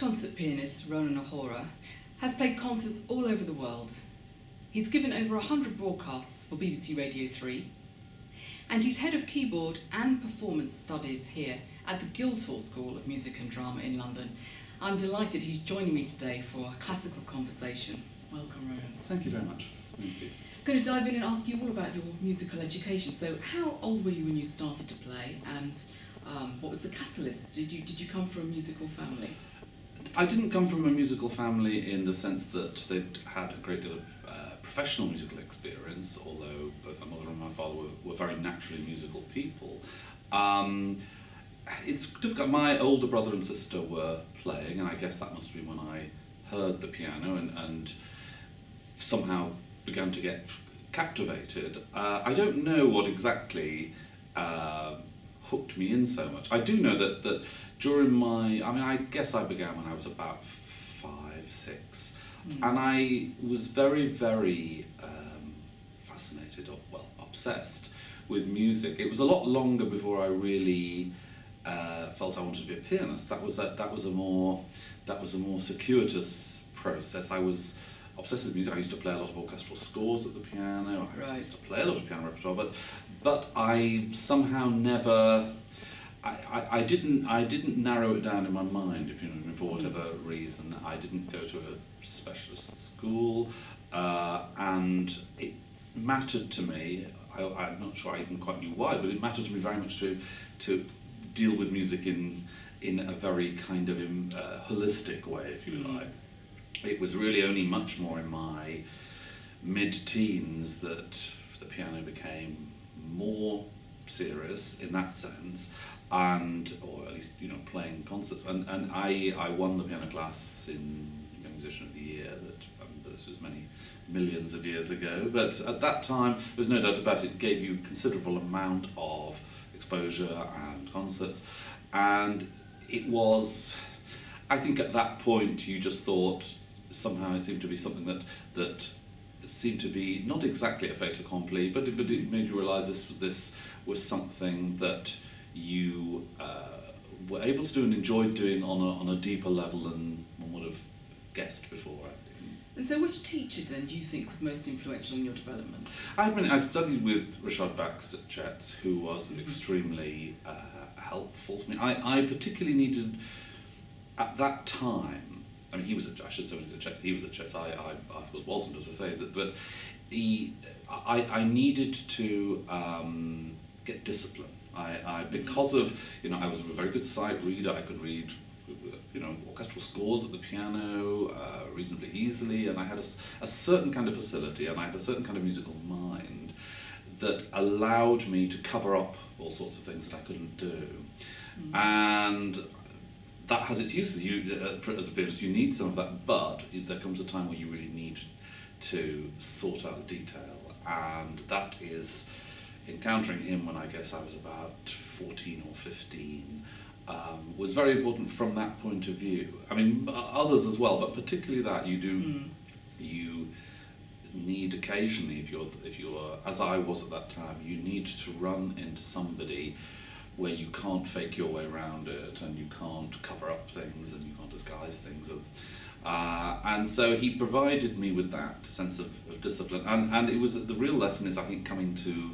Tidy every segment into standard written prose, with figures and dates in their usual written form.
concert pianist Ronan O'Hora has played concerts all over the world. He's given over 100 broadcasts for BBC Radio 3, and he's head of keyboard and performance studies here at the GuIldhall School of Music and Drama in London. I'm delighted he's joining me today for a classical conversation. Welcome, Ronan. Thank you very much. Thank you. I'm going to dive in and ask you all about your musical education. So how old were you when you started to play, and what was the catalyst? Did you come from a musical family? I didn't come from a musical family in the sense that they'd had a great deal of professional musical experience, although both my mother and my father were very naturally musical people. It's difficult. My older brother and sister were playing, and I guess that must be when I heard the piano and somehow began to get captivated. I don't know what exactly hooked me in so much. I do know that during I guess I began when I was about 5, 6, and I was very, very fascinated, or well, obsessed with music. It was a lot longer before I really felt I wanted to be a pianist. That was a more circuitous process. I was obsessed with music. I used to play a lot of orchestral scores at the piano. I used to play a lot of piano repertoire, but I somehow never. I didn't narrow it down in my mind, if you know what I mean, for whatever reason. I didn't go to a specialist school, and it mattered to me. I'm not sure I even quite knew why, but it mattered to me very much to deal with music in a very kind of holistic way, if you like. It was really only much more in my mid-teens that the piano became more serious in that sense, or at least playing concerts. And I won the piano class in Young Musician of the Year. This was many millions of years ago, but at that time there's no doubt about it gave you considerable amount of exposure and concerts, and it was, I think at that point you just thought somehow it seemed to be something that seemed to be not exactly a fait accompli, but it made you realise this was something that you were able to do and enjoyed doing on a deeper level than one would have guessed before. And so which teacher then do you think was most influential in your development? I studied with Richard Baxter at Chet's, who was extremely helpful for me. I particularly needed, at that time, I mean, he was at Chet's, he was at Chet's, I of course wasn't, as I say, but I needed to get discipline. Because of, I was a very good sight reader. I could read orchestral scores at the piano reasonably easily, and I had a certain kind of facility, and I had a certain kind of musical mind that allowed me to cover up all sorts of things that I couldn't do. And that has its uses. As a pianist, you need some of that, but there comes a time where you really need to sort out the detail, and that is encountering him when I guess I was about 14 or 15. Was very important from that point of view. I mean, others as well, but particularly that you need occasionally, if you're as I was at that time, you need to run into somebody where you can't fake your way around it, and you can't cover up things, and you can't disguise things. And so he provided me with that sense of discipline, and it was the real lesson is, I think, coming to.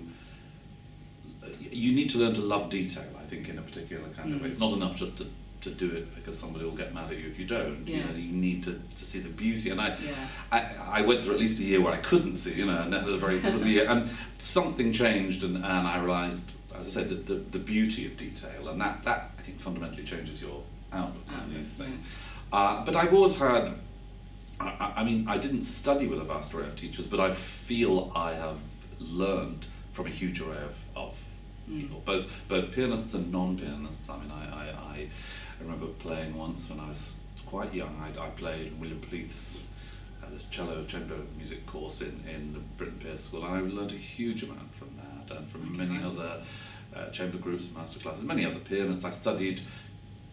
You need to learn to love detail, I think, in a particular kind of way. It's not enough just to do it because somebody will get mad at you if you don't. Yes. You need to see the beauty. And I went through at least a year where I couldn't see, and had a very difficult year. And something changed, and I realised, as I said, the beauty of detail, and that I think fundamentally changes your outlook on these things. But I've always had. I didn't study with a vast array of teachers, but I feel I have learned from a huge array of people, both pianists and non-pianists. I mean, I remember playing once when I was quite young. I played William Pleath's this chamber music course in the Britten Peer School, and I learned a huge amount from that, and from many other chamber groups and master classes, many other pianists. I studied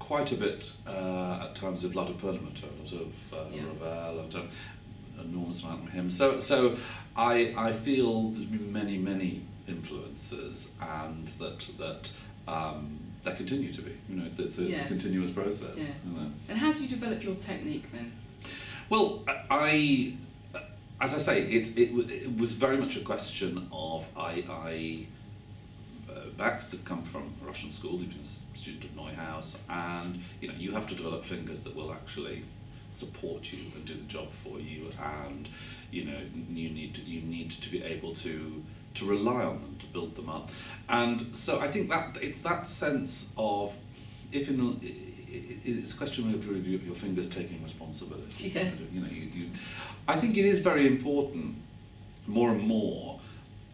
quite a bit at times with Vlado Perlmutter, a lot of Ravel, and an enormous amount from him. So I feel there's been many influences, and that they continue to be. You know, it's a continuous process. Yes. You know. And how do you develop your technique then? Well, as I say, it was very much a question of Max had come from a Russian school. He'd been a student of Neuhaus, and you know, you have to develop fingers that will actually support you and do the job for you, and you know, you need to be able to rely on them to build them up. And so I think that it's that sense of, it's a question of your fingers taking responsibility. Yes. You know, I think it is very important, more and more,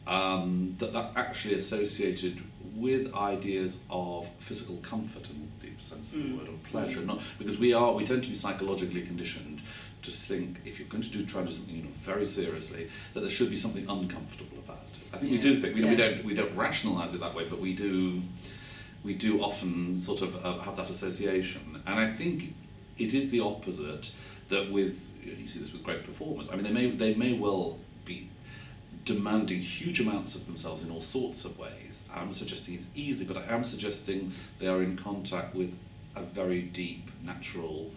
that's actually associated with ideas of physical comfort in the deep sense of the word, or pleasure. Not because we tend to be psychologically conditioned to think, if you're going to try and do something, you know, very seriously, that there should be something uncomfortable about it. I think we do think, we don't rationalise it that way, but we do often sort of have that association. And I think it is the opposite, that with, you see this with great performers, I mean, they may well be demanding huge amounts of themselves in all sorts of ways. I'm suggesting it's easy, but I am suggesting they are in contact with a very deep, natural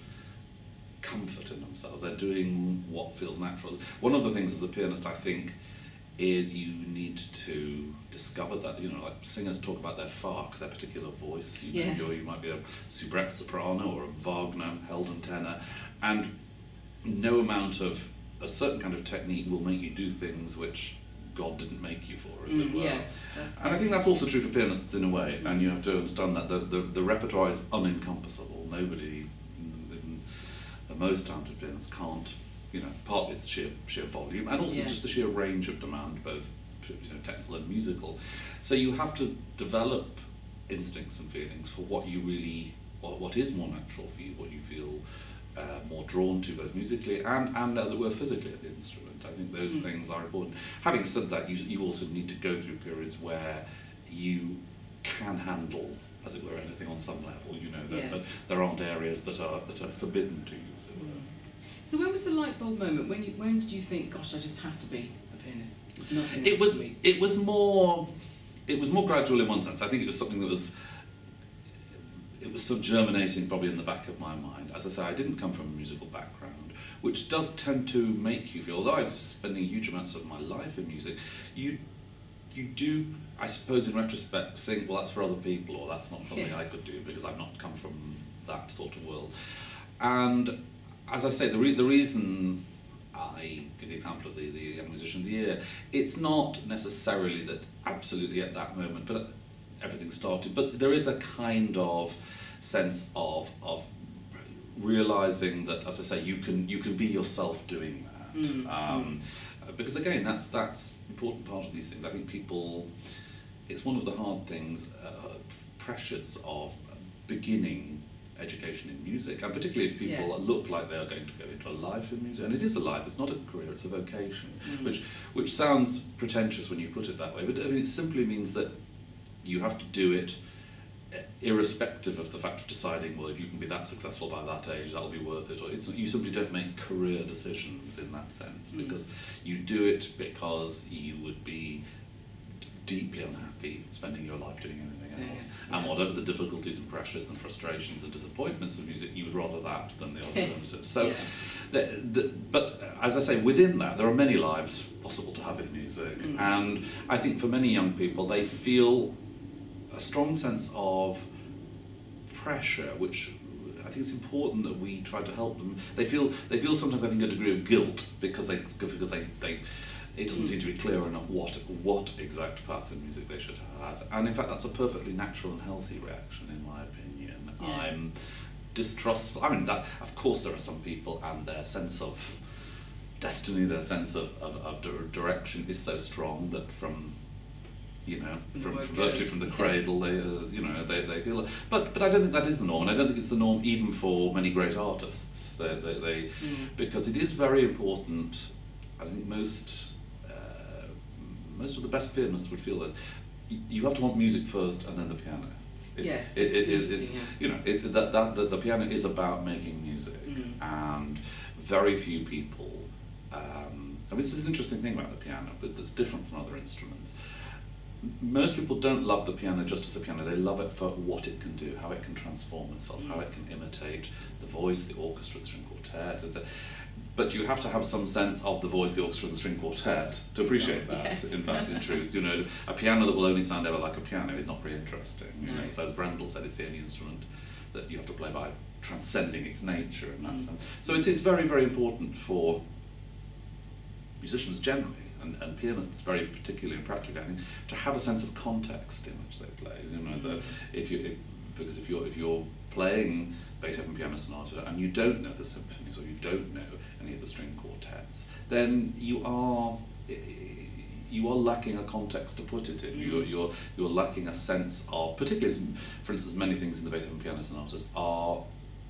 comfort in themselves. They're doing what feels natural. One of the things as a pianist, I think, is you need to discover that, you know, like singers talk about their Fark, their particular voice. You know, you might be a soubrette soprano or a Wagner Helden tenor, and no amount of a certain kind of technique will make you do things which God didn't make you for, as it were. Yes, that's and I think that's also true for pianists in a way, and you have to understand that the repertoire is unencompassable. Nobody, the most talented pianists can't, you know, partly it's sheer volume, and also just the sheer range of demand, both, you know, technical and musical. So you have to develop instincts and feelings for what you really, what is more natural for you, what you feel more drawn to, both musically and as it were physically at the instrument. I think those things are important. Having said that, you also need to go through periods where you can handle, as it were, anything on some level. You know, that there aren't areas that are forbidden to you, as it were. So when was the light bulb moment? When did you think, gosh, I just have to be a pianist? There's nothing It else was for me? it was more gradual in one sense. I think it was something that was sort of germinating probably in the back of my mind. As I say, I didn't come from a musical background, which does tend to make you feel, although I was spending huge amounts of my life in music, you do, I suppose in retrospect, think, well, that's for other people, or that's not something I could do because I've not come from that sort of world. And as I say, the reason I give the example of the Young Musician of the Year, it's not necessarily that absolutely at that moment, but everything started, but there is a kind of sense of realising that, as I say, you can be yourself doing that. Because again, that's an important part of these things. I think people, it's one of the hard things, pressures of beginning education in music, and particularly if people look like they are going to go into a life in music, and it is a life, it's not a career, it's a vocation, which sounds pretentious when you put it that way, but I mean, it simply means that you have to do it irrespective of the fact of deciding, well, if you can be that successful by that age, that'll be worth it. Or you simply don't make career decisions in that sense, because you do it because you would be deeply unhappy spending your life doing anything else. And whatever the difficulties and pressures and frustrations and disappointments of music, you would rather that than the alternative. So, but as I say, within that, there are many lives possible to have in music. And I think for many young people, they feel a strong sense of pressure, which I think it's important that we try to help them. They feel sometimes, I think, a degree of guilt because it doesn't seem to be clear enough what exact path in music they should have. And in fact, that's a perfectly natural and healthy reaction, in my opinion. Yes. I'm distrustful. I mean, that of course there are some people, and their sense of destiny, their sense of direction is so strong that from virtually from the cradle, they feel. But I don't think that is the norm, and I don't think it's the norm even for many great artists. Because it is very important. I think most of the best pianists would feel that you have to want music first and then the piano. The piano is about making music, and very few people. I mean, this is an interesting thing about the piano, but that's different from other instruments. most people don't love the piano just as a piano. They love it for what it can do, how it can transform itself, how it can imitate the voice, the orchestra, the string quartet. But you have to have some sense of the voice, the orchestra, and the string quartet to appreciate that. Yes. In fact, in truth, a piano that will only sound ever like a piano is not very interesting. No. So as Brendel said, it's the only instrument that you have to play by transcending its nature in that sense. So it is very, very important for musicians generally, and pianists very particularly and practically, I think, to have a sense of context in which they play. Because if you're playing Beethoven Piano Sonata and you don't know the symphonies or you don't know any of the string quartets, then you are lacking a context to put it in. You're lacking a sense of, particularly as, for instance, many things in the Beethoven Piano Sonatas are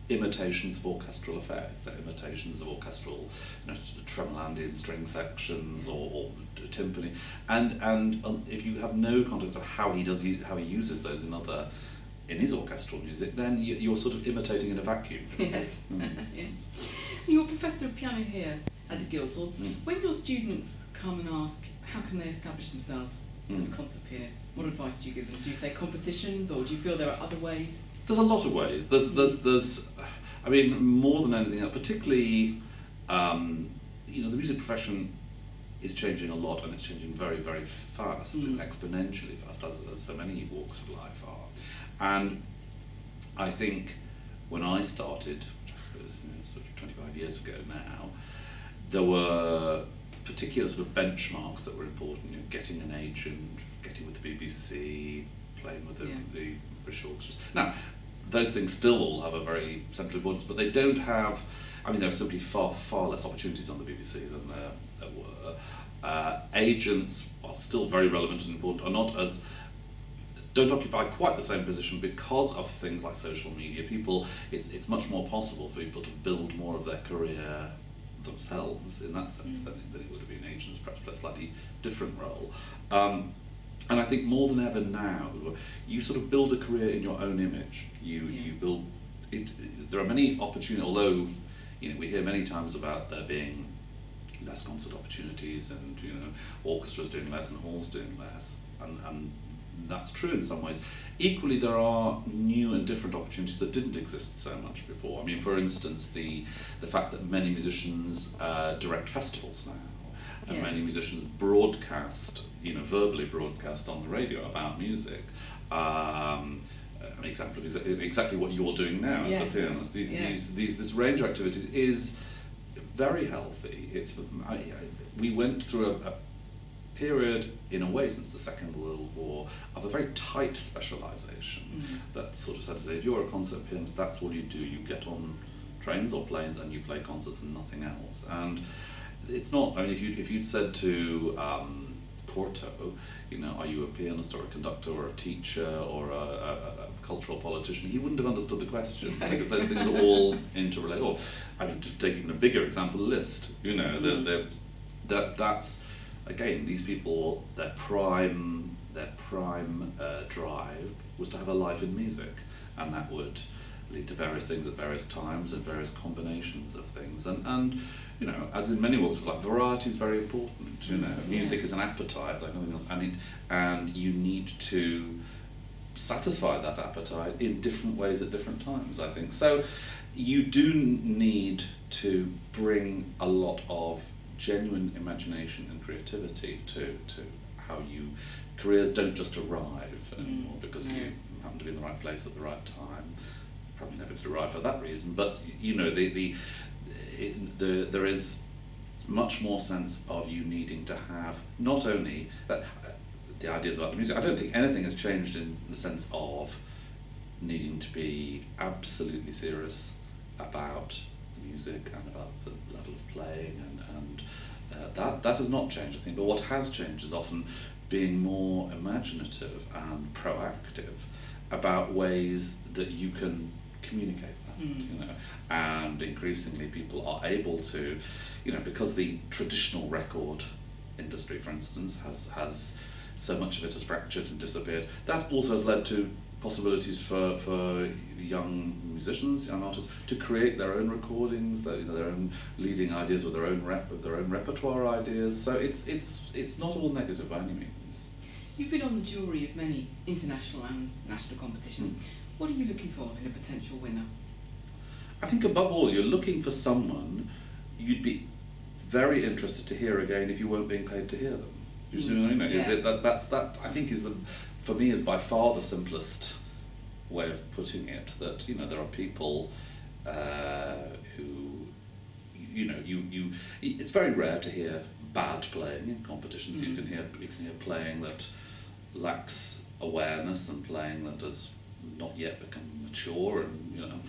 imitations of orchestral effects. They're imitations of orchestral, tremolandian string sections or timpani, and if you have no context of how he uses those in his orchestral music, then you're sort of imitating in a vacuum. Yes. Yes. You're a professor of piano here at the Guildhall. When your students come and ask how can they establish themselves as concert pianists, what advice do you give them? Do you say competitions, or do you feel there are other ways? There's a lot of ways. There's I mean, more than anything else, particularly, the music profession is changing a lot, and it's changing very, very fast, exponentially fast, as so many walks of life are. And I think when I started, which I suppose sort of 25 years ago now, there were particular sort of benchmarks that were important. Getting an agent, getting with the BBC, playing with the British orchestras. Now, those things still all have a very central importance, but they don't have. I mean, there are simply far, far less opportunities on the BBC than there were. Agents are still very relevant and important, don't occupy quite the same position because of things like social media. It's much more possible for people to build more of their career themselves in that sense than it would have been. Agents perhaps play a slightly different role. And I think more than ever now, you sort of build a career in your own image. You build it. There are many opportunities, although we hear many times about there being less concert opportunities and orchestras doing less and halls doing less, and that's true in some ways. Equally, there are new and different opportunities that didn't exist so much before. I mean, for instance, the fact that many musicians direct festivals now. And many musicians broadcast, verbally broadcast on the radio about music. An example of exactly what you're doing now as a pianist. This range of activities is very healthy. We went through a period, in a way, since the Second World War, of a very tight specialisation that sort of said, if you're a concert pianist, that's all you do. You get on trains or planes and you play concerts and nothing else. And it's not. I mean, if you'd said to Porto, are you a pianist or a conductor or a teacher or a cultural politician, he wouldn't have understood the question because those things are all interrelated. Or, I mean, to take even a bigger example, Liszt. That's again, these people, their prime drive was to have a life in music, and that would lead to various things at various times and various combinations of things. And as in many walks of life, variety is very important. Music is an appetite like nothing else, and you need to satisfy that appetite in different ways at different times, I think. So you do need to bring a lot of genuine imagination and creativity to how careers don't just arrive anymore because you happen to be in the right place at the right time. Probably never did arrive for that reason, but there is much more sense of you needing to have not only that the ideas about the music. I don't think anything has changed in the sense of needing to be absolutely serious about the music and about the level of playing and that has not changed, I think. But what has changed is often being more imaginative and proactive about ways that you can communicate that, and increasingly people are able to, because the traditional record industry, for instance, has so much of it has fractured and disappeared. That also has led to possibilities for young musicians, young artists, to create their own recordings, their own leading ideas with their own repertoire ideas. So it's not all negative by any means. You've been on the jury of many international and national competitions. What are you looking for in a potential winner? I think above all, you're looking for someone you'd be very interested to hear again if you weren't being paid to hear them. You see what I mean? Yeah. That I think is for me is by far the simplest way of putting it. That there are people who it's very rare to hear bad playing in competitions. You can hear playing that lacks awareness and playing that has not yet become mature, and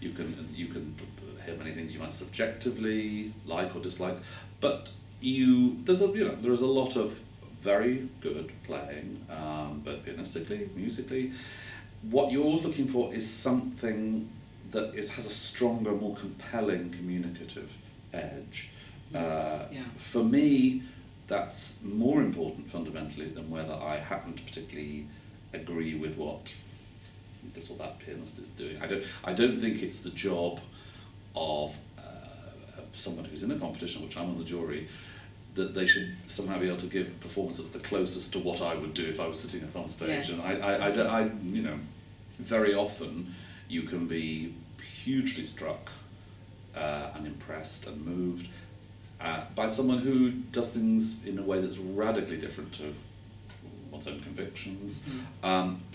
you can hear many things you might subjectively like or dislike, but there is a lot of very good playing, both pianistically, musically. What you're always looking for is something that has a stronger, more compelling communicative edge. For me, that's more important fundamentally than whether I happen to particularly agree with what this or that pianist is doing. I don't think it's the job of someone who's in a competition, which I'm on the jury, that they should somehow be able to give a performance that's the closest to what I would do if I was sitting up on stage. Yes. And I very often you can be hugely struck and impressed and moved by someone who does things in a way that's radically different to one's own convictions,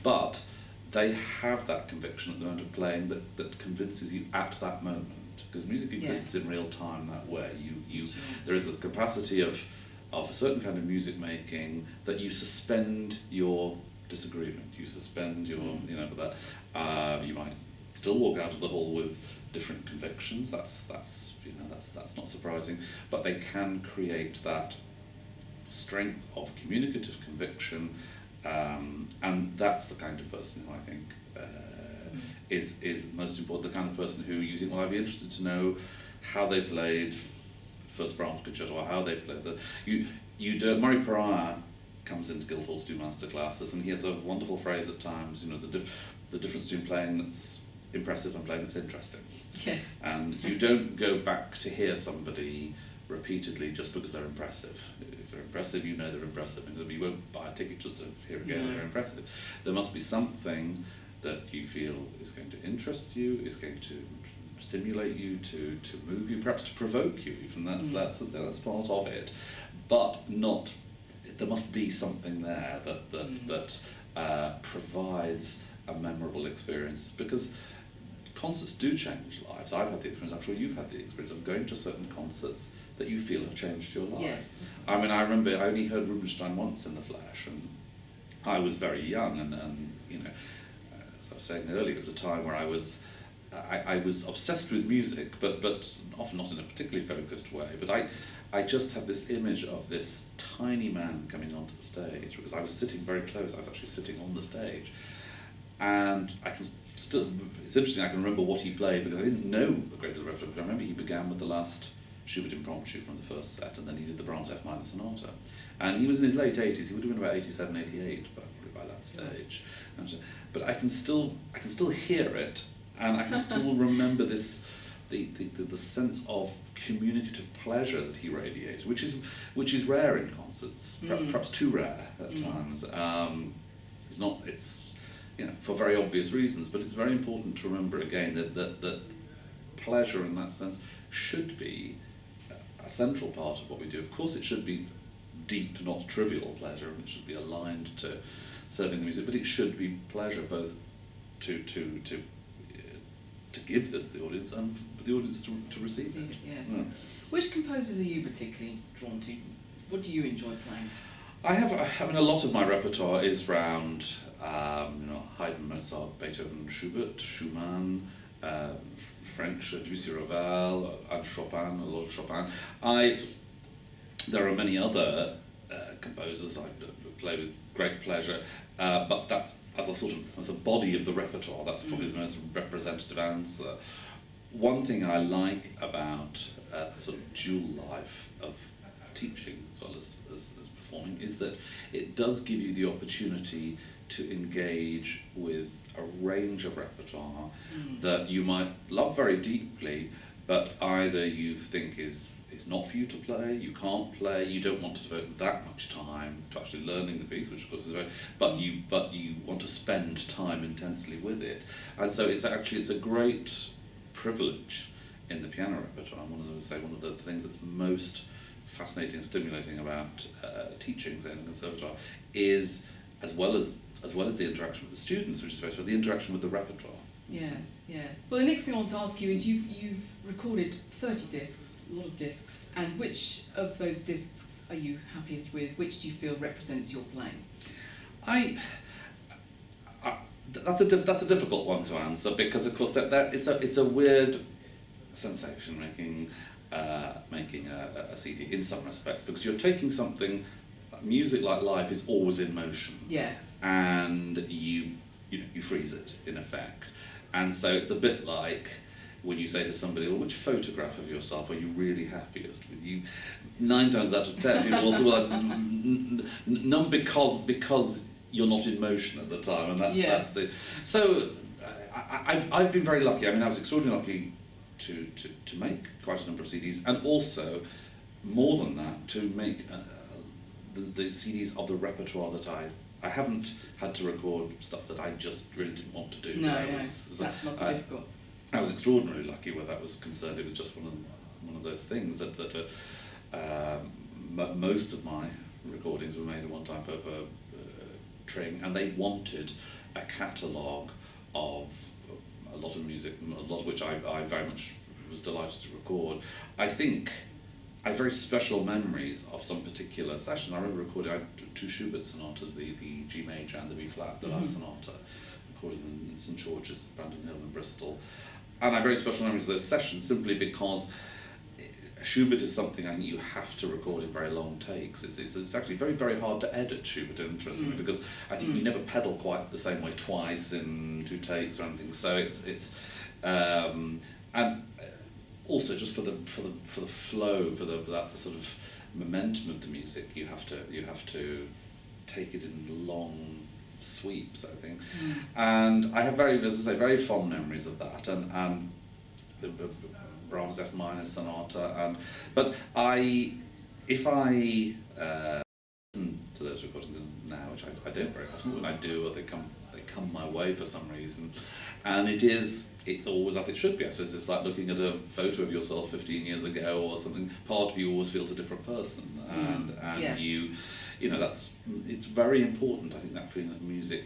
but they have that conviction at the moment of playing that convinces you at that moment, because music exists in real time that way. There is a capacity of a certain kind of music making that you suspend your disagreement, you suspend your that you might still walk out of the hall with different convictions. That's not surprising, but they can create that strength of communicative conviction, and that's the kind of person who I think is most important. The kind of person who you think, well, I'd be interested to know how they played first Brahms concerto, or how they played Murray Pryor comes into Guildhall to do master classes, and he has a wonderful phrase at times. The difference between playing that's impressive and playing that's interesting. Yes. And you don't go back to hear somebody repeatedly just because they're impressive. If they're impressive, you know they're impressive, and you won't buy a ticket just to hear again they're impressive. There must be something that you feel is going to interest you, is going to stimulate you, to move you, perhaps to provoke you. Even that's part of it, but not. There must be something there that provides a memorable experience, because concerts do change lives. I've had the experience, I'm sure you've had the experience of going to certain concerts that you feel have changed your life. Yes. I mean, I remember I only heard Rubinstein once in the flesh, and I was very young, and as I was saying earlier, it was a time where I was obsessed with music, but often not in a particularly focused way. But I just have this image of this tiny man coming onto the stage, because I was sitting very close. I was actually sitting on the stage. And I can still, it's interesting, I can remember what he played, because I didn't know a great deal of repertoire, but I remember he began with the last Schubert impromptu from the first set, and then he did the Brahms F minor sonata. And he was in his late 80s, he would have been about 87, 88 by that stage. But I can still hear it, and I can still remember the sense of communicative pleasure that he radiated, which is rare in concerts, perhaps too rare at times. It's for very obvious reasons, but it's very important to remember again that pleasure in that sense should be a central part of what we do. Of course, it should be deep, not trivial pleasure, and it should be aligned to serving the music, but it should be pleasure both to give this to the audience and for the audience to receive it. Yes. Yeah. Which composers are you particularly drawn to? What do you enjoy playing? A lot of my repertoire is around Haydn, Mozart, Beethoven, Schubert, Schumann, French, Debussy, Ravel, and Chopin, a lot of Chopin. There are many other composers I play with great pleasure, but that as a body of the repertoire, that's probably the most representative answer. One thing I like about a sort of dual life of teaching as well as performing is that it does give you the opportunity to engage with a range of repertoire that you might love very deeply, but either you think is not for you to play, you can't play, you don't want to devote that much time to actually learning the piece, which of course is but you want to spend time intensely with it, and so it's a great privilege in the piano repertoire. One of the things that's most fascinating and stimulating about teaching, say, in the conservatoire, is as well as the interaction with the students, which is very the interaction with the repertoire. Yes, yes. Well, the next thing I want to ask you is you've recorded 30 discs, a lot of discs, and which of those discs are you happiest with? Which do you feel represents your playing? That's a difficult one to answer, because of course it's a weird sensation making a CD in some respects, because you're taking something. Music, like life, is always in motion. Yes. And you freeze it in effect, and so it's a bit like when you say to somebody, "Well, which photograph of yourself are you really happiest with?" You 9 times out of 10, will feel like none, because you're not in motion at the time, and that's the. So I've been very lucky. I mean, I was extraordinarily lucky to make quite a number of CDs, and also more than that, to make the CDs of the repertoire that I haven't had to record stuff that I just really didn't want to do. That must be difficult. I was extraordinarily lucky where that was concerned. It was just one of those things that most of my recordings were made at one time for training, and they wanted a catalogue of a lot of music, a lot of which I very much was delighted to record. I think I have very special memories of some particular session. I remember recording 2 Schubert sonatas, the G major and the B flat, the last sonata, recorded in St George's, Brandon Hill in Bristol. And I have very special memories of those sessions, simply because Schubert is something I think you have to record in very long takes. It's actually very, very hard to edit Schubert, interestingly, because I think you never pedal quite the same way twice in 2 takes or anything. So and also just for the flow, for the sort of momentum of the music, you have to take it in long sweeps, I think. And I have very fond memories of that, and the Brahms F minor sonata, but if I listen to those recordings now, which I don't very often, when I do, or they come my way for some reason, and it's always as it should be. I suppose it's like looking at a photo of yourself 15 years ago or something. Part of you always feels a different person, and yes. It's very important, I think, that feeling that music,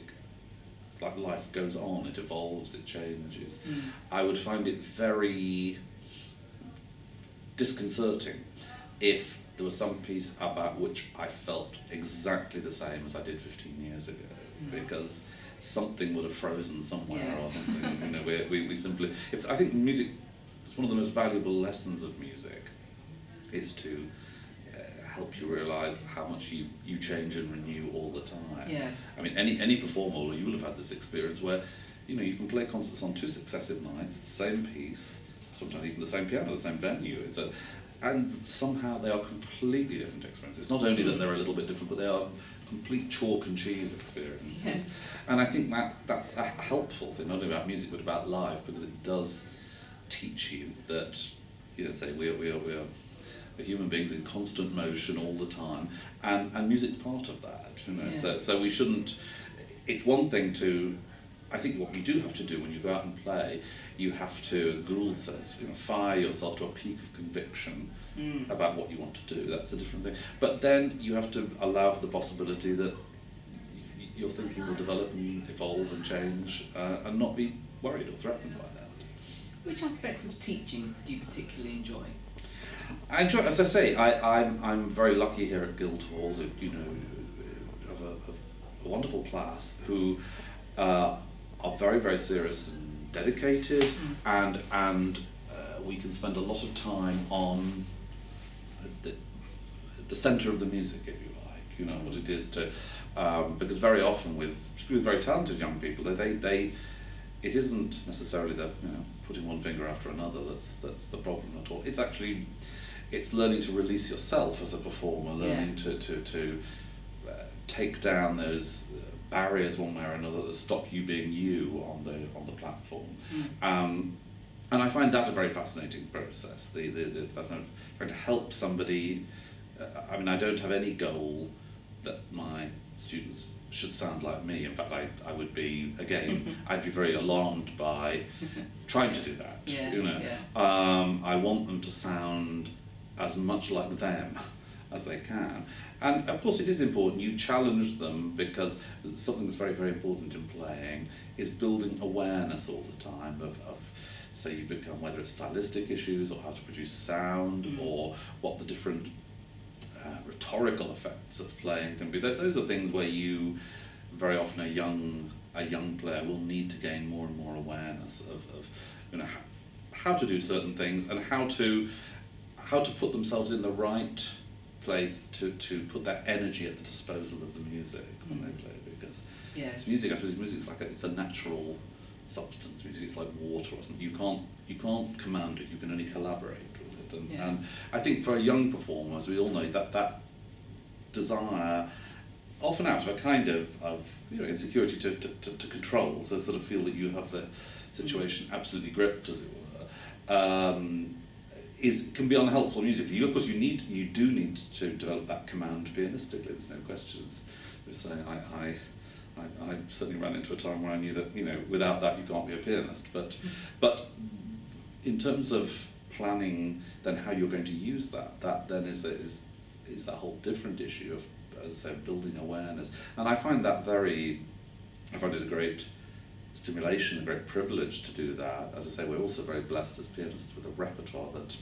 like life, goes on, it evolves, it changes. I would find it very disconcerting if there was some piece about which I felt exactly the same as I did 15 years ago, because something would have frozen somewhere, or something. We simply. I think music. It's one of the most valuable lessons of music, is to help you realise how much you change and renew all the time. Yes. I mean, any performer, you will have had this experience where, you can play concerts on 2 successive nights, the same piece, sometimes even the same piano, the same venue. And somehow they are completely different experiences. It's not only that they're a little bit different, but they are complete chalk and cheese experiences. Yes. And I think that's a helpful thing, not only about music but about life, because it does teach you that, say we're human beings in constant motion all the time, and music's part of that. Yes. So we shouldn't. It's one thing to. I think what you do have to do when you go out and play, you have to, as Gould says, fire yourself to a peak of conviction about what you want to do. That's a different thing. But then you have to allow for the possibility that your thinking will develop and evolve and change, and not be worried or threatened by that. Which aspects of teaching do you particularly enjoy? I enjoy, as I say, I'm very lucky here at Guildhall to have a wonderful class who are very, very serious and dedicated, and we can spend a lot of time on the centre of the music, if you like. What it is to, because very often with very talented young people, it isn't necessarily the putting one finger after another that's the problem at all. It's actually learning to release yourself as a performer, learning to take down those barriers one way or another that stop you being you on the platform. And I find that a very fascinating process, the fascinating of trying to help somebody. I mean, I don't have any goal that my students should sound like me. In fact, I would be, again, I'd be very alarmed by trying to do that. Yes, you know, yeah. I want them to sound as much like them as they can. And of course it is important, you challenge them, because something that's very, very important in playing is building awareness all the time of say you become, whether it's stylistic issues or how to produce sound or what the different rhetorical effects of playing can be. Those are things where you, very often a young player will need to gain more and more awareness of you know, how to do certain things and how to put themselves in the right place to put that energy at the disposal of the music when they play, because it's music. I suppose music is like it's a natural substance. Music is like water or something. You can't command it. You can only collaborate with it. And I think for a young performer, as we all know, that desire, often out of a kind of you know, insecurity to control, to sort of feel that you have the situation absolutely gripped, as it were, can be unhelpful musically. Of course, you do need to develop that command pianistically. There's no questions. We're saying I certainly ran into a time where I knew that, you know, without that you can't be a pianist. But in terms of planning, then how you're going to use that then is a whole different issue of, as I say, building awareness. And I find it a great stimulation, a great privilege to do that. As I say, we're also very blessed as pianists with a repertoire that,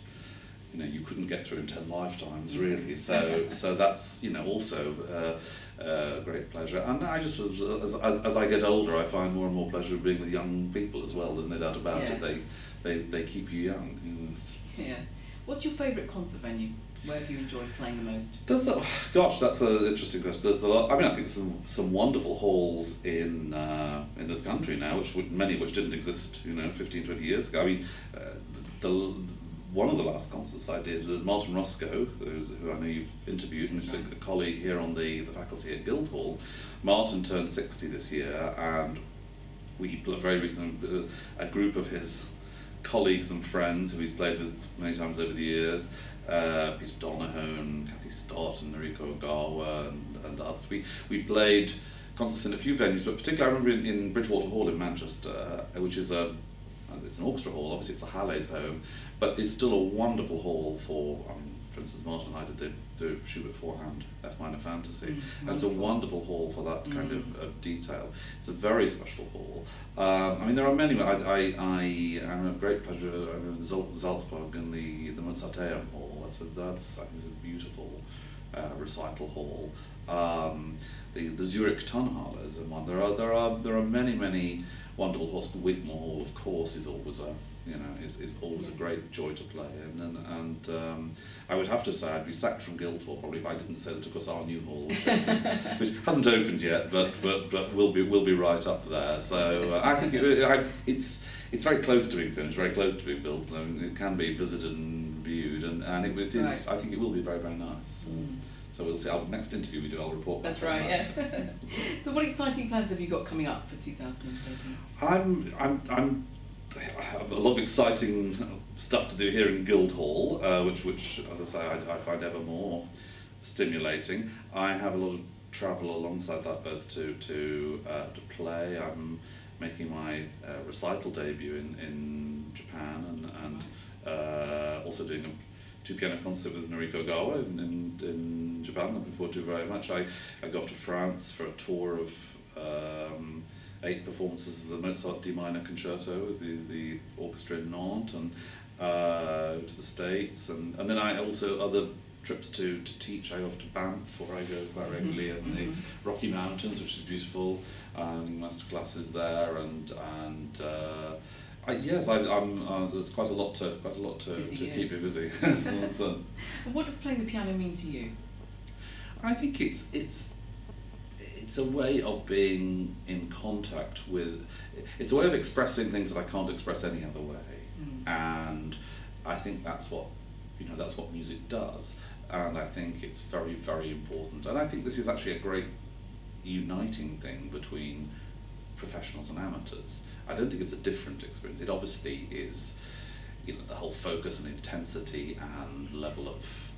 you know, you couldn't get through in 10 lifetimes, really. So that's, you know, also a great pleasure. And I just, as I get older, I find more and more pleasure being with young people as well. There's no doubt about it. They keep you young. You know, yeah. What's your favourite concert venue? Where have you enjoyed playing the most? That's an interesting question. There's a lot. I mean, I think some wonderful halls in this country now, many of which didn't exist, you know, 15, 20 years ago. I mean, one of the last concerts I did, Martin Roscoe, who I know you've interviewed, and who's a colleague here on the faculty at Guildhall. Martin turned 60 this year, and we very recently, a group of his colleagues and friends who he's played with many times over the years, Peter Donohoe, Kathy Stott and Noriko Ogawa and others. We played concerts in a few venues, but particularly I remember in Bridgewater Hall in Manchester, which is it's an orchestra hall, obviously it's the Halle's home, but it's still a wonderful hall for, I mean, for instance, Martin and I did the Schubert Forehand F minor Fantasy, and it's a wonderful hall for that kind of detail. It's a very special hall. I mean, there are many. I have a great pleasure. I mean, Salzburg and the Mozarteum Hall. I think it's a beautiful recital hall. The Zurich Tonhalle is one. There are many wonderful halls. Wigmore Hall, of course, is always a great joy to play in, and I would have to say I'd be sacked from Guildhall probably if I didn't say that, of course, our new hall, which hasn't opened yet, but will be right up there. So I think it's very close to being finished, very close to being built. So it can be visited and viewed, and it is. Right. I think it will be very, very nice. So we'll see. Our next interview we do, I'll report back. That's right, yeah. So what exciting plans have you got coming up for 2013? I have a lot of exciting stuff to do here in Guildhall, which, as I say, I find ever more stimulating. I have a lot of travel alongside that, both to play. I'm making my recital debut in Japan, and also doing a 2-piano concert with Noriko Ogawa in Japan. I'm looking forward to very much. I go off to France for a tour of 8 performances of the Mozart D minor concerto with the orchestra in Nantes, and to the States, and then I also other trips to teach. I go off to Banff, where I go quite regularly, in the Rocky Mountains, which is beautiful, master classes there, and yes, there's quite a lot to keep me busy. What does playing the piano mean to you? I think it's a way of being in contact with. It's a way of expressing things that I can't express any other way, and I think that's what music does. And I think it's very, very important. And I think this is actually a great uniting thing between professionals and amateurs. I don't think it's a different experience. It obviously is. the whole focus and intensity and level of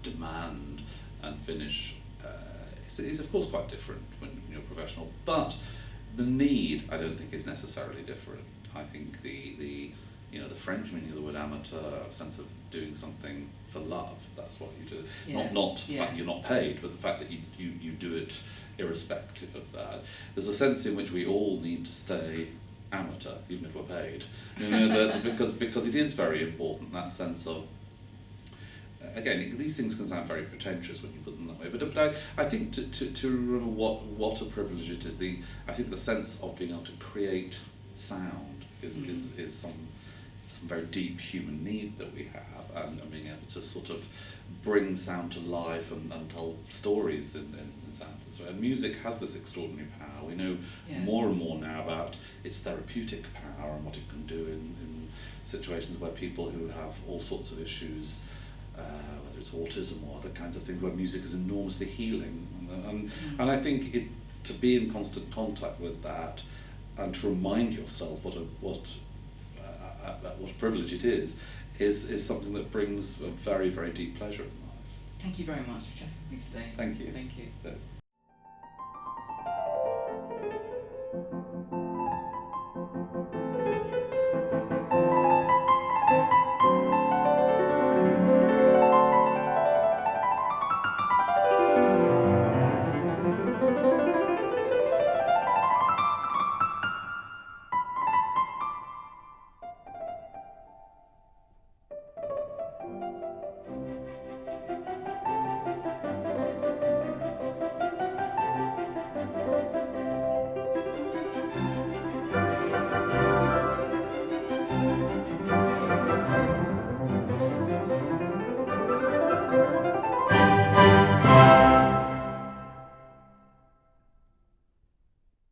demand and finish is of course quite different when you're professional, but the need, I don't think, is necessarily different. I think the French meaning of the word amateur, a sense of doing something for love, that's what you do. Yes. Not the fact that you're not paid, but the fact that you do it irrespective of that. There's a sense in which we all need to stay amateur, even if we're paid. Because it is very important, that sense of, again, these things can sound very pretentious when you put them that way, but I think to remember what a privilege it is, I think the sense of being able to create sound is some very deep human need that we have, and being able to sort of bring sound to life and tell stories in sound. And music has this extraordinary power. We know more and more now about its therapeutic power and what it can do in situations where people who have all sorts of issues, whether it's autism or other kinds of things, where music is enormously healing. And I think to be in constant contact with that and to remind yourself what a privilege it is something that brings a very, very deep pleasure in life. Thank you very much for chatting with me today. Thank you. Thank you.